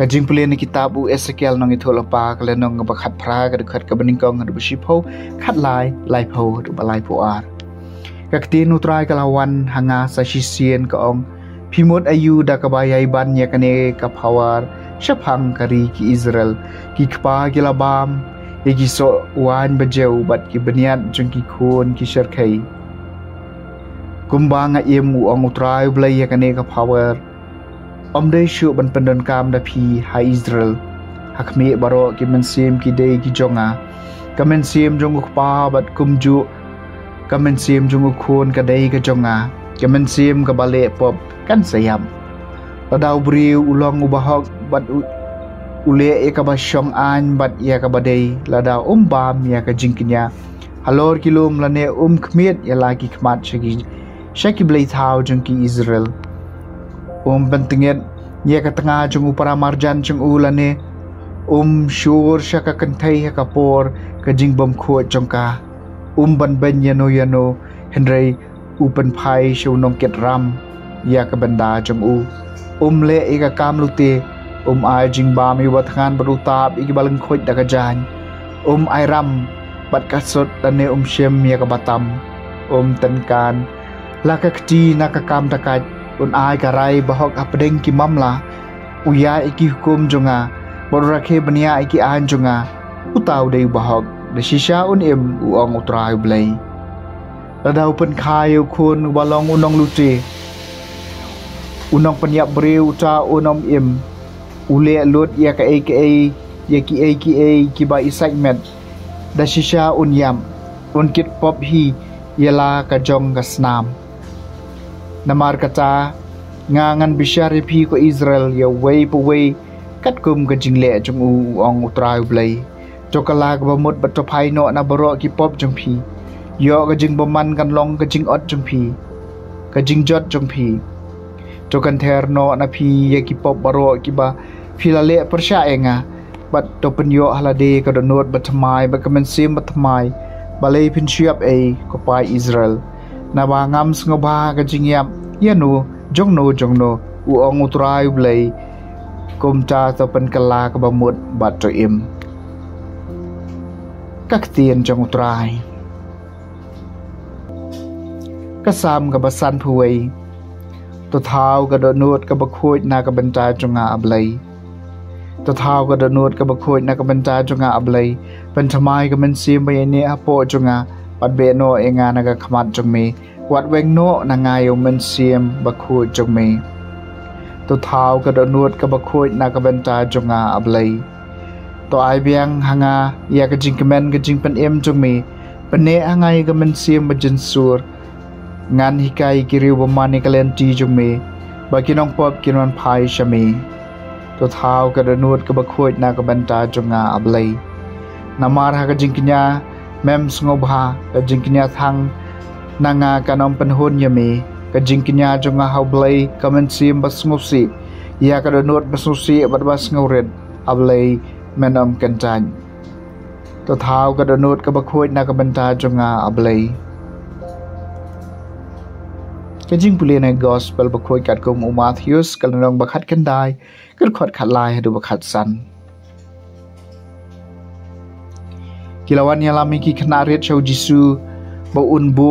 Kajing pulih ni kitab Ezekiel nong itu lepa kala nong ngebakat pra kedekat kebeningkong hadu bersipau kat lai pau hadu balai puar. Kaktin utrai kalawan hanga sasisien keong pimut ayu da kabayai ban ya kane kapawar syapang kari ki Israel ki kpa ki labam ya ki so wan bejau bat ki beniat jeng ki kun ki syarkai. Kumbang im uang utrai belai ya kane kapawar Omday syuk ban pendon kam da pi hai Israel. Hakmi baro ki mensim ki day ki jonga. Kamensim jong ukpa bat kumju. Kamensim jong ukun ka day ka jonga. Kamensim ka balik pop kan sayam. Ladau beriu ulang ubahok bat ule e ka basyong an bat ya ka baday. Ladau bam ya ka jingkinya. Halor kilum lane kmit ya lagi kmat syaki belai tau jong ki Israel. Pentingit ya ke tengah jung upara marjan jung ulane syur syaka kentai ka por ka jing bom khot jongka ban ben yano henry upen pai shu nong ket ram ya ka benda jung le e ka kam lute ai jing bam yu batngan berutap iki baleng khot da ka jan ai ram bat kasot dane shem ya ka batam tenkan la ka kti na ka kam takat ai karai bahok apdeng ki mamla uya iki hukum jonga borrakhe bania iki an jonga utau dei bahok de shisha im uang utrai blai ladau pen khayu kun walong unong lute unong penyap breu ta unom im ule lut ya ka ya ki ba excitement da shisha yam kit pop hi yala ka jong ka snam Namar kata ngangan bisyari pi ko Israel ya way po way kat kum ka jingle jung ong utrai blai jokala ka bamut batopai no na baro ki pop jung pi yo ka jing boman kan long ka jing ot jung pi ka jing jot jung pi jokan ther no na pi ya ki pop baro ki ba filale persya enga bat to pen yo halade ka donot batmai ba kamensim batmai balai pin siap ko pai Israel na bangam sngoba ka jingyam yanu jongno uong utrai blai kumta to pen kala ka bamut bat to im kaktien jong utrai kasam ka basan phuai to thau ka donot ka bakhoj na ka banta jonga ablai to thau ka donot ka bakhoj na ka banta jonga ablai pen thamai ka men sim bai ne apo jonga pat be no enga na ka khmat jongme wat weng no na ngai men sim bakhu jongme to thau ka donut ka bakhu na ka benta jonga ablai to ai biang hanga ya ka jingmen ka jingpen em jongme pene angai ka men sim bajin sur ngan hikai kiriu bamani kalenti jongme bakinong pop kinon phai shame to thau ka donut ka bakhu na ka benta jonga ablai namar ha ka jingkinya mem sngoba ka jingkinya thang nanga kanom penhun yami ka jingkinya jonga haublai kamensim basngusi ya ka donot basnusi batbas ngauret ablai menom kentan to thau ka donot ka bakhoj na ka benta jonga ablai ka jing puli na gospel bakhoj kat kum Matthews kalnong bakhat kendai kal khot khalai hadu bakhat san kilawan yalami ki khnaret chau jisu ba unbu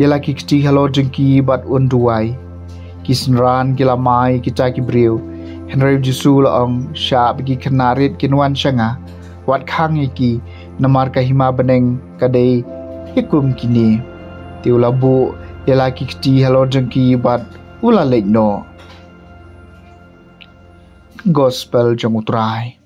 yala ki kti halo jengki bat unduai kisnran kilamai kita ki breu henry jisu laong sha bagi khnaret kinwan changa wat khang ki namar ka hima beneng kadai hikum kini tiulabu yala ki kti halo jengki bat ula lekno gospel jong utrai